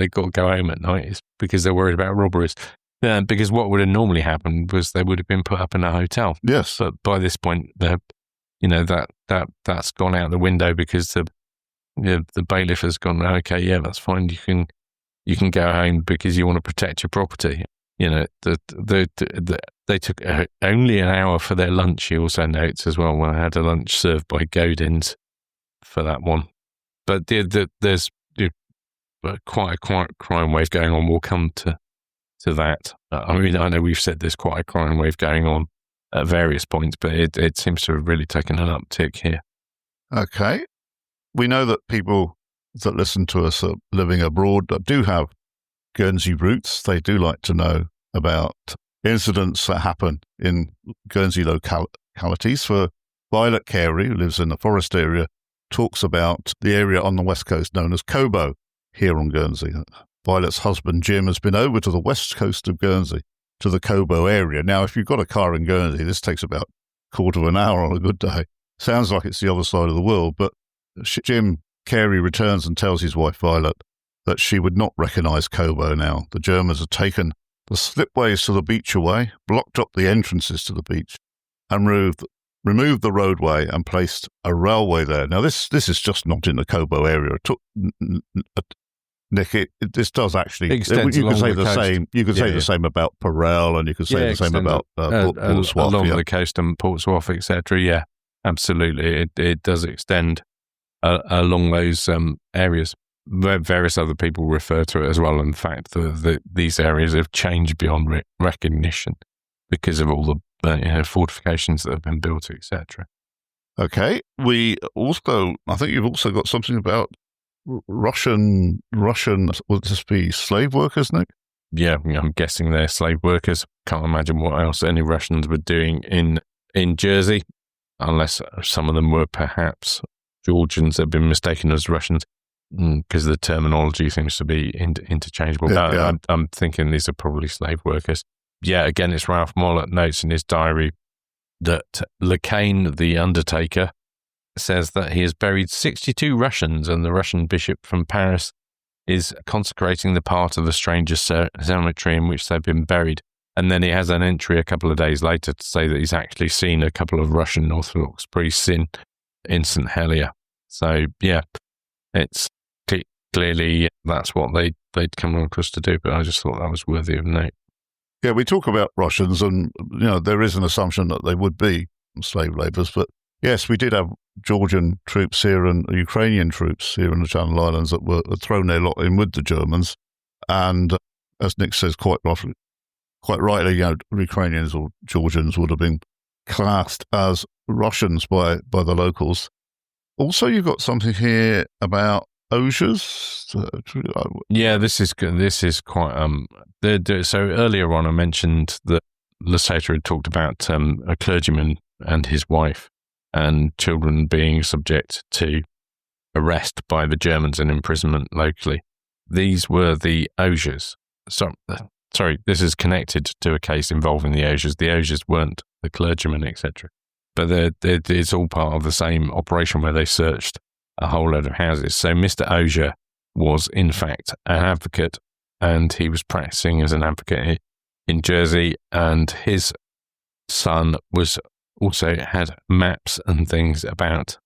got to go home at night is because they're worried about robberies. Because what would have normally happened was they would have been put up in a hotel. Yes, but by this point, that's gone out the window, because the bailiff has gone, okay, yeah, that's fine. You can go home because you want to protect your property. They took only an hour for their lunch. He also notes as well, when I had a lunch served by Godins for that one. But there's quite a crime wave going on. We'll come to that. I mean, I know we've said there's quite a crime wave going on at various points, but it seems to have really taken an uptick here. Okay. We know that people that listen to us are living abroad that do have Guernsey roots. They do like to know about incidents that happen in Guernsey localities. For Violet Carey, who lives in the forest area, talks about the area on the west coast known as Cobo here on Guernsey. Violet's husband, Jim, has been over to the west coast of Guernsey, to the Cobo area. Now, if you've got a car in Guernsey, this takes about a quarter of an hour on a good day. Sounds like it's the other side of the world, but Jim Carey returns and tells his wife, Violet, that she would not recognise Kobo now. The Germans had taken the slipways to the beach away, blocked up the entrances to the beach, and removed the roadway and placed a railway there. Now, this is just not in the Kobo area. Nick, this does actually. You could say the same. You could say the same about Perel, and you could say the same about Portsmouth along the coast and Portsmouth, etc. Yeah, absolutely. It does extend along those areas. Various other people refer to it as well. In fact, these areas have changed beyond recognition because of all the fortifications that have been built, etc. Okay, I think you've also got something about Russian. Would this be slave workers, Nick? Yeah, I'm guessing they're slave workers. Can't imagine what else any Russians were doing in Jersey, unless some of them were perhaps Georgians that have been mistaken as Russians, because the terminology seems to be interchangeable. Yeah. I'm thinking these are probably slave workers. Yeah, again, it's Ralph Mollett notes in his diary that Lecain, the undertaker, says that he has buried 62 Russians, and the Russian bishop from Paris is consecrating the part of the strangers' cemetery in which they've been buried. And then he has an entry a couple of days later to say that he's actually seen a couple of Russian Orthodox priests in St. Helier. So, yeah, it's clearly that's what they'd come across to do, but I just thought that was worthy of note. Yeah, we talk about Russians, and there is an assumption that they would be slave labourers, but yes, we did have Georgian troops here and Ukrainian troops here in the Channel Islands that were thrown their lot in with the Germans. And as Nick says quite rightly, Ukrainians or Georgians would have been classed as Russians by the locals. Also, you've got something here about Ogiers. Yeah, this is quite. So earlier on, I mentioned that Lasota had talked about a clergyman and his wife and children being subject to arrest by the Germans and imprisonment locally. These were the Ogiers. Sorry, this is connected to a case involving the Ogiers. The Ogiers weren't the clergymen, etc. But it's all part of the same operation where they searched a whole load of houses. So Mr. Ogier was, in fact, an advocate, and he was practicing as an advocate in Jersey, and his son also had maps and things about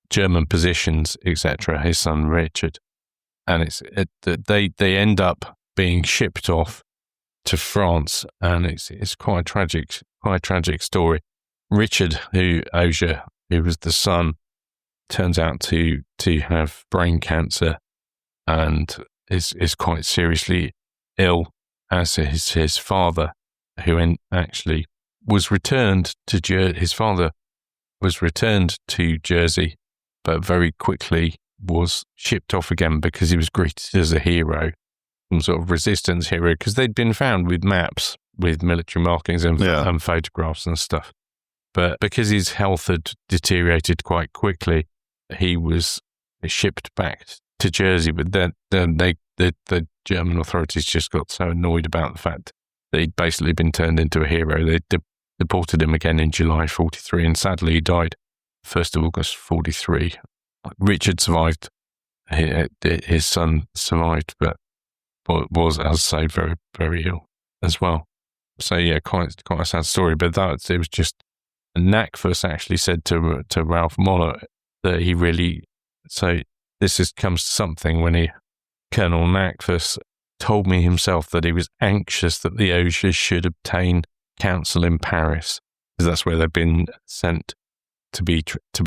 German positions, etc. His son Richard, and they end up being shipped off to France, and it's quite a tragic story. Richard, Ogier, who was the son, turns out to have brain cancer, and is quite seriously ill, as is his father, who actually was returned to his father was returned to Jersey, but very quickly was shipped off again because he was greeted as a hero, some sort of resistance hero, because they'd been found with maps with military markings and photographs and stuff. But because his health had deteriorated quite quickly, he was shipped back to Jersey. But then the German authorities just got so annoyed about the fact that he'd basically been turned into a hero. They deported him again in July 43, and sadly he died 1st of August 43. Richard survived. His son survived, but was, as I say, very, very ill as well. So yeah, quite a sad story. But it was just, Nakfus actually said to Ralph Mollett that he really, so this comes to something when Colonel Nakfus told me himself that he was anxious that the Ogiers should obtain counsel in Paris, because that's where they've been sent to be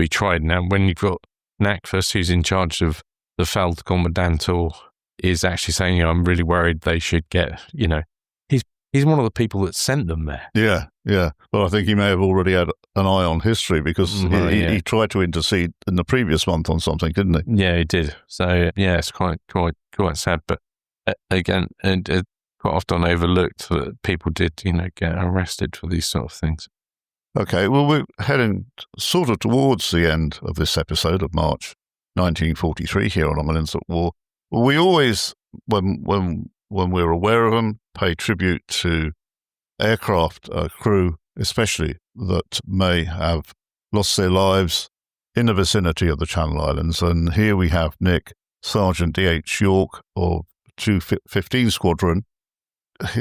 tried. Now, when you've got Nakfus, who's in charge of the Feldkommandantur, is actually saying, I'm really worried they should get, he's one of the people that sent them there. Yeah. Well, I think he may have already had an eye on history, because he tried to intercede in the previous month on something, didn't he? Yeah, he did. So, yeah, it's quite sad. But again, and quite often overlooked that people did, get arrested for these sort of things. Okay, well, we're heading sort of towards the end of this episode of March 1943 here on Islands at War. We always, when we're aware of them, pay tribute to aircraft crew, especially that may have lost their lives in the vicinity of the Channel Islands. And here we have, Nick, Sergeant D.H. York of 215 Squadron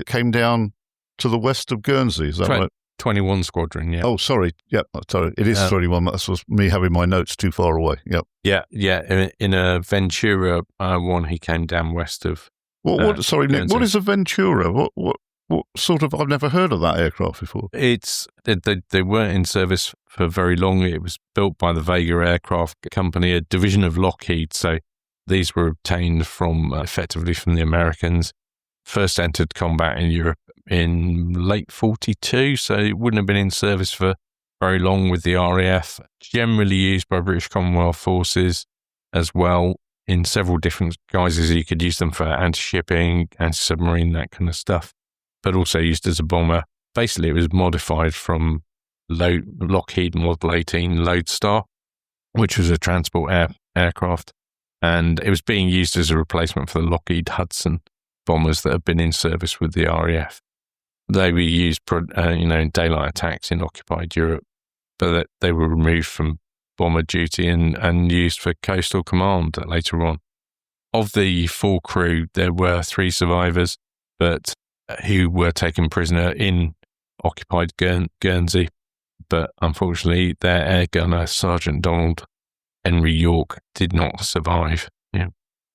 came down to the west of Guernsey. Is that right? 21 Squadron, yeah. Oh, sorry. Yep, sorry. It is 21. That was me having my notes too far away. Yep. Yeah. In a Ventura one, he came down west of. Sorry, Nick. What is a Ventura? What sort of? I've never heard of that aircraft before. It's they weren't in service for very long. It was built by the Vega Aircraft Company, a division of Lockheed. So these were obtained effectively from the Americans. First entered combat in Europe in late 42, so it wouldn't have been in service for very long with the RAF. Generally used by British Commonwealth forces as well in several different guises. You could use them for anti-shipping, anti-submarine, that kind of stuff, but also used as a bomber. Basically, it was modified from Lockheed Model 18 Lodestar, which was a transport aircraft, and it was being used as a replacement for the Lockheed Hudson bombers that have been in service with the RAF. They were used, in daylight attacks in occupied Europe, but they were removed from bomber duty and used for coastal command later on. Of the 4 crew, there were 3 survivors, but who were taken prisoner in occupied Guernsey. But unfortunately, their air gunner, Sergeant Donald Henry York, did not survive.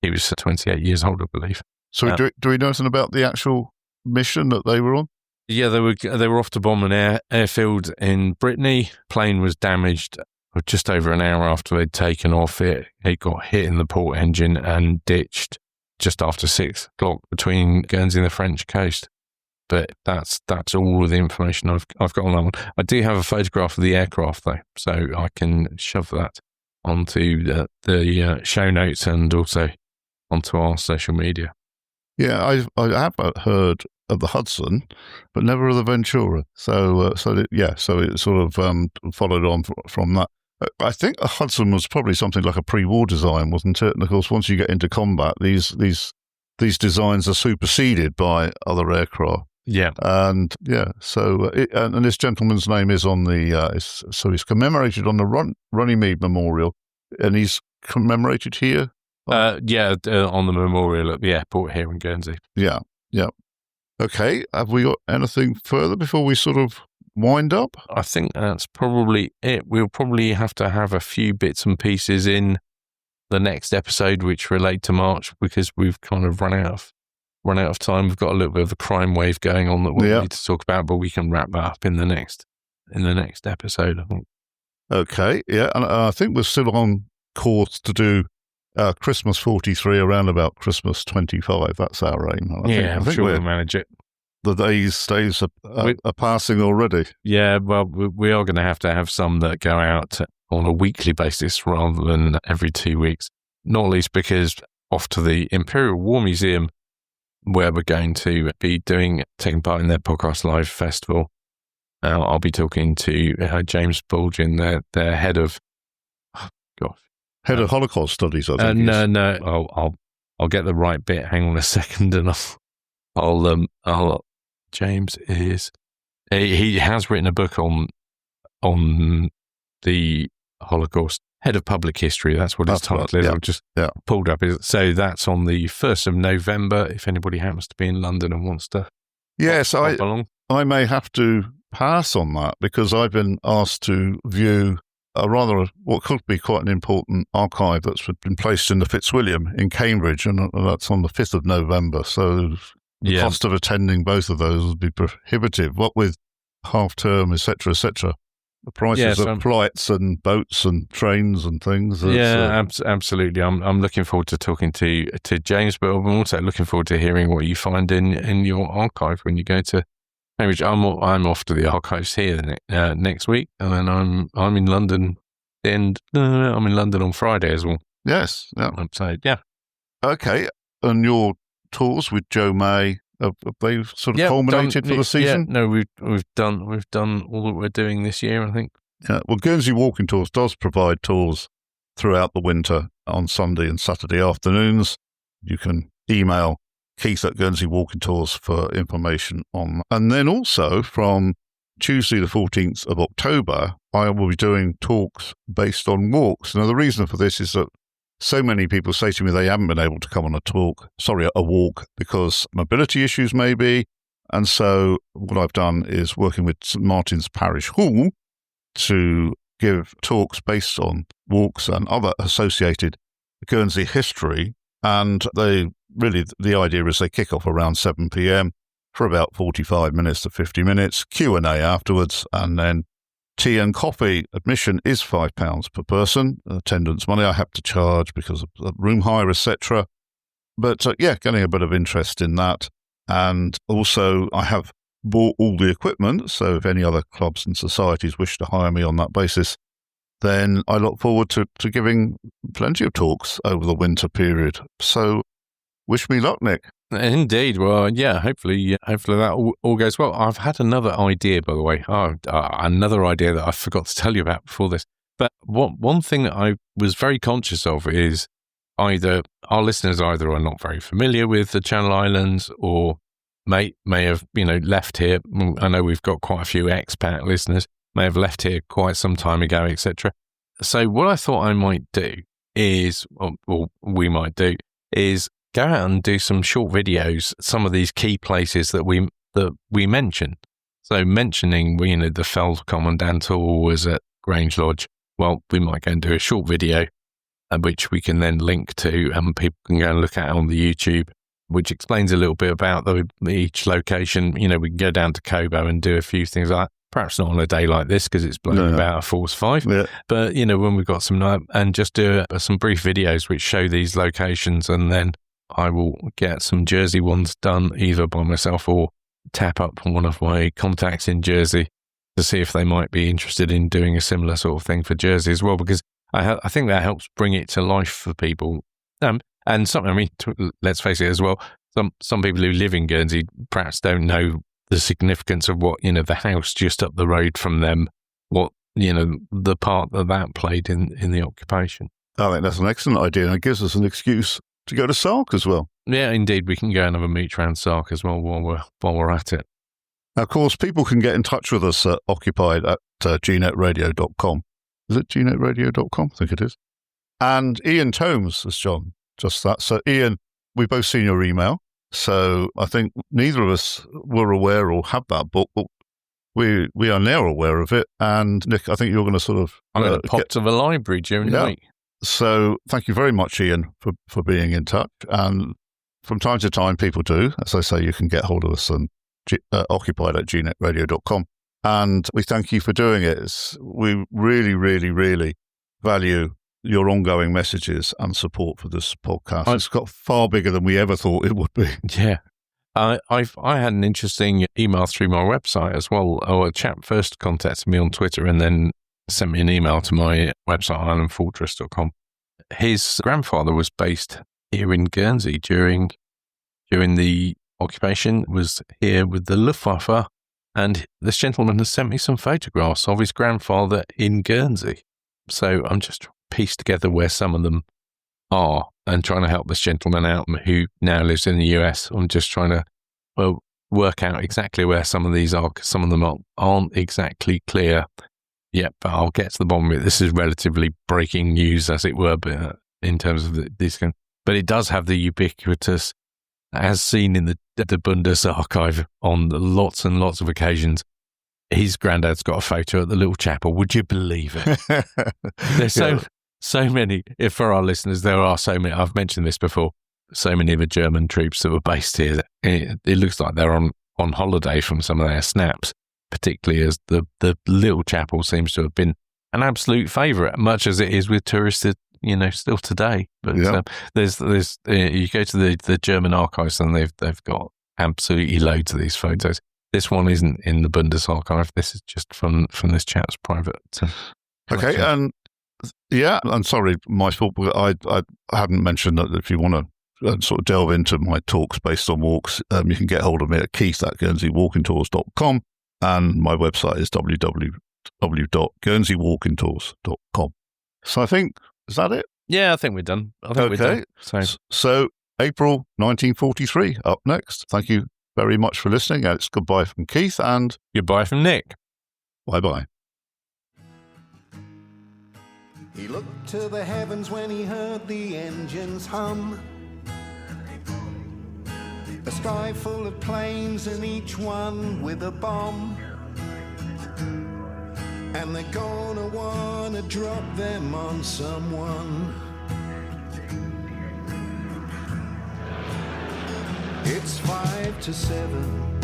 He was 28 years old, I believe. So do we know anything about the actual mission that they were on? Yeah, they were off to bomb an airfield in Brittany. Plane was damaged just over an hour after they'd taken off. It got hit in the port engine and ditched just after 6 o'clock between Guernsey and the French coast. But that's all of the information I've got on that one. I do have a photograph of the aircraft though, so I can shove that onto the show notes and also onto our social media. Yeah, I have heard of the Hudson, but never of the Ventura. So it sort of followed on from that. I think a Hudson was probably something like a pre-war design, wasn't it? And of course, once you get into combat, these designs are superseded by other aircraft. Yeah, and so this gentleman's name is on the so he's commemorated on the Runnymede Memorial, and he's commemorated here. On the memorial at the airport here in Guernsey. Yeah. Okay, have we got anything further before we sort of wind up? I think that's probably it. We'll probably have to have a few bits and pieces in the next episode which relate to March, because we've kind of run out of time. We've got a little bit of a crime wave going on that we need to talk about, but we can wrap that up in the next episode, I think. Okay, yeah, and I think we're still on course to do Christmas 43 around about Christmas 25. That's our aim. I think we'll manage it. The days are passing already. Yeah, well, we are going to have some that go out on a weekly basis rather than every 2 weeks. Not least because off to the Imperial War Museum, where we're going to be taking part in their Podcast Live Festival. I'll be talking to James Bulgin, their head of... Head of Holocaust Studies, I think. No. I'll get the right bit. Hang on a second, and I'll. James is. He has written a book on the Holocaust. Head of Public History. That's what his title is. I've just pulled up. So that's on the 1st of November. If anybody happens to be in London and wants to. Yes, I may have to pass on that because I've been asked to view what could be quite an important archive that's been placed in the Fitzwilliam in Cambridge, and that's on the 5th of November. So the cost of attending both of those would be prohibitive. What with half term, etc., the prices of flights and boats and trains and things. Absolutely. I'm looking forward to talking to James, but I'm also looking forward to hearing what you find in your archive when you go to Cambridge. I'm off to the archives here next week, and then I'm in London, and I'm in London on Friday as well. Yes, yeah. So yeah. Okay, and your tours with Joe May, have they sort of culminated for the season? Yeah, no, we've done all that we're doing this year, I think. Yeah, well, Guernsey Walking Tours does provide tours throughout the winter on Sunday and Saturday afternoons. You can email Keith at Guernsey Walking Tours for information on that. And then also from Tuesday the 14th of October, I will be doing talks based on walks. Now, the reason for this is that so many people say to me they haven't been able to come on a walk because mobility issues maybe. And so what I've done is working with St Martin's Parish Hall to give talks based on walks and other associated Guernsey history. And the idea is they kick off around 7 p.m. for about 45 minutes to 50 minutes, Q&A afterwards, and then tea and coffee. Admission is £5 per person. Attendance money I have to charge because of room hire, etc. But getting a bit of interest in that. And also I have bought all the equipment, so if any other clubs and societies wish to hire me on that basis, then I look forward to giving plenty of talks over the winter period. So wish me luck, Nick. Indeed. Well, yeah, hopefully that all goes well. I've had another idea, by the way. Another idea that I forgot to tell you about before this. But one thing that I was very conscious of is either our listeners are not very familiar with the Channel Islands or may have, left here. I know we've got quite a few expat listeners, may have left here quite some time ago, etc. So what I thought I might do is, or we might do, is go out and do some short videos, some of these key places that we mentioned. So mentioning, the Fell Commandant was at Grange Lodge. Well, we might go and do a short video, which we can then link to, and people can go and look at on the YouTube, which explains a little bit about each location. We can go down to Cobo and do a few things like that. Perhaps not on a day like this because it's blowing about a force 5. Yeah. But, when we've got some, and just do some brief videos which show these locations, and then I will get some Jersey ones done either by myself or tap up one of my contacts in Jersey to see if they might be interested in doing a similar sort of thing for Jersey as well, because I think that helps bring it to life for people. And something, let's face it as well, some people who live in Guernsey perhaps don't know the significance of what, the house just up the road from them, what, the part that played in the occupation. I think that's an excellent idea, and it gives us an excuse to go to Sark as well. Yeah, indeed. We can go and have a mooch around Sark as well while we're at it. Now, of course, people can get in touch with us at occupied at gnetradio.com. Is it gnetradio.com? I think it is. And Ian Tomes has just that. So, Ian, we've both seen your email. So I think neither of us were aware or had that book, but we are now aware of it. And Nick, I think you're going to sort of... I'm going to pop to the library during the week. So thank you very much, Ian, for being in touch. And from time to time, people do. As I say, you can get hold of us on occupied at gnetradio.com. And we thank you for doing it. We really, really, really value your ongoing messages and support for this podcast. It's got far bigger than we ever thought it would be. Yeah. I had an interesting email through my website as well. A chap first contacted me on Twitter and then sent me an email to my website, islandfortress.com. His grandfather was based here in Guernsey during the occupation, was here with the Luftwaffe, and this gentleman has sent me some photographs of his grandfather in Guernsey. So I'm just trying to piece together where some of them are and trying to help this gentleman out who now lives in the US. I'm just trying to work out exactly where some of these are, because some of them aren't exactly clear yet, but I'll get to the bottom of it. This is relatively breaking news, as it were, but in terms of these kind. But it does have the ubiquitous, as seen in the Bundes archive on lots and lots of occasions. His granddad's got a photo at the little chapel. Would you believe it? There's so many. If for our listeners, there are so many. I've mentioned this before. So many of the German troops that were based here. It looks like they're on holiday from some of their snaps, particularly as the little chapel seems to have been an absolute favourite, much as it is with tourists, still today. But there's you go to the German archives and they've got absolutely loads of these photos. This one isn't in the Bundes archive. This is just from this chap's private. Okay, and I'm sorry, my fault. I hadn't mentioned that if you want to sort of delve into my talks based on walks, you can get hold of me at keith@guernseywalkingtours.com, and my website is www.guernseywalkingtours.com. So I think, is that it? Yeah, I think we're done. We're done. So April 1943 up next. Thank you very much for listening. It's goodbye from Keith and goodbye from Nick. Bye-bye. He looked to the heavens when he heard the engines hum. A sky full of planes and each one with a bomb. And they're gonna wanna drop them on someone. It's 5 to 7.